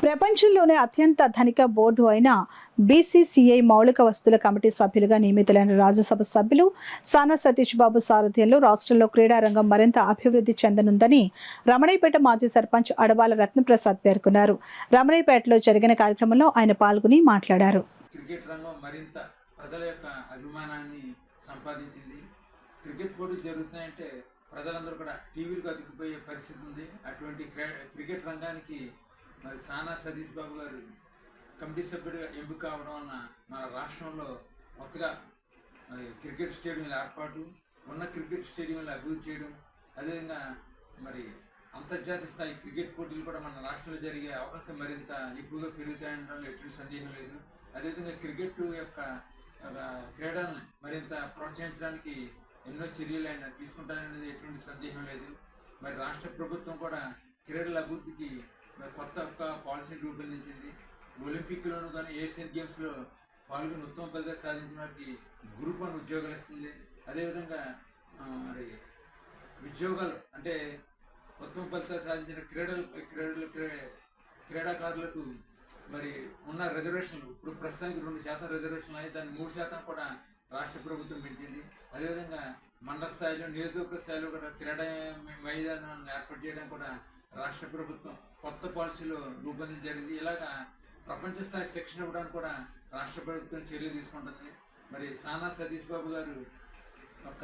ప్రపంచంలోనే అత్యంత ధనిక బోర్డు అయిన బీసీసీఐ మౌలిక వస్తువుల కమిటీ సభ్యులుగా నియమితులైన రాజ్యసభ సభ్యులు సానా సతీష్ బాబు సారథ్యంలో రాష్ట్రంలో క్రీడారంగం మరింత అభివృద్ధి చెందనుందని రమణయ్యపేట మాజీ సర్పంచ్ అడబాల రత్నప్రసాద్ పేర్కొన్నారు. రమణయ్యపేటలో జరిగిన కార్యక్రమంలో ఆయన పాల్గొని మాట్లాడారు. క్రికెట్ రంగం మరింత ప్రజల యొక్క అభిమానాన్ని సంపాదించింది. క్రికెట్ పోటీలు జరుగుతున్నాయంటే ప్రజలందరూ కూడా టీవీలకు అతుక్కుపోయే పరిస్థితి ఉంది. అటువంటి క్రికెట్ రంగానికి మరి సానా సతీష్ బాబు గారు కమిటీ సభ్యుడిగా ఎంపిక కావడం వలన మన రాష్ట్రంలో కొత్తగా క్రికెట్ స్టేడియంల ఏర్పాటు, ఉన్న క్రికెట్ స్టేడియంలు అభివృద్ధి చేయడం, అదేవిధంగా మరి అంతర్జాతీయ స్థాయి క్రికెట్ పోటీలు కూడా మన రాష్ట్రంలో జరిగే అవకాశం మరింత ఎక్కువగా పెరుగుతాయనడంలో ఎటువంటి సందేహం లేదు. అదేవిధంగా క్రికెట్ యొక్క క్రీడలను మరింత ప్రోత్సహించడానికి ఎన్నో చర్యలు ఆయన తీసుకుంటాననేది ఎటువంటి సందేహం లేదు. మరి రాష్ట్ర ప్రభుత్వం కూడా క్రీడల అభివృద్ధికి కొత్త పాలసీని రూపొందించింది. ఒలింపిక్లోను కానీ ఏషియన్ గేమ్స్లో పాల్గొని ఉత్తమ ఫలితాలు సాధించిన వారికి గ్రూప్ 1 ఉద్యోగాలు ఇస్తుంది. అదేవిధంగా మరి ఉద్యోగాలు అంటే ఉత్తమ ఫలితాలు సాధించిన క్రీడాకారులకు మరి ఉన్న రిజర్వేషన్లు ఇప్పుడు ప్రస్తుతానికి 2% రిజర్వేషన్లు అయ్యి దాన్ని 3% కూడా రాష్ట్ర ప్రభుత్వం పెంచింది. అదేవిధంగా మండల స్థాయిలో, నియోజకవర్గ స్థాయిలో కూడా క్రీడా మైదానాన్ని ఏర్పాటు చేయడానికి కూడా రాష్ట్ర ప్రభుత్వం కొత్త పాలసీలో రూపొందించడం జరిగింది. ఇలాగా ప్రపంచ స్థాయి శిక్షణ ఇవ్వడానికి కూడా రాష్ట్ర ప్రభుత్వం చర్యలు తీసుకుంటుంది. మరి సానా సతీష్ బాబు గారు ఒక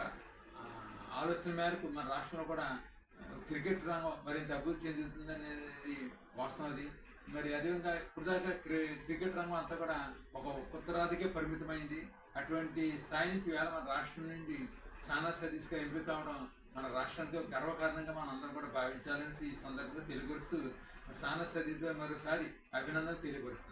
ఆలోచన మేరకు మన రాష్ట్రంలో కూడా క్రికెట్ రంగం మరింత అభివృద్ధి చెందుతుంది అనేది వాస్తవం. అది మరి అదేవిధంగా ఇప్పుడు దాకా క్రికెట్ రంగం అంతా కూడా ఒక ఉత్తరాదికే పరిమితమైంది. అటువంటి స్థాయి నుంచి వేళ మన రాష్ట్రం నుండి సానా సతీష్గా ఎంపిక కావడం మన రాష్ట్రానికి ఒక గర్వకారణంగా మనం అందరం కూడా భావించాలని ఈ సందర్భంగా తెలియపరుస్తూ సానా సతీష్ మరోసారి అభినందనలు తెలియపరుస్తుంది.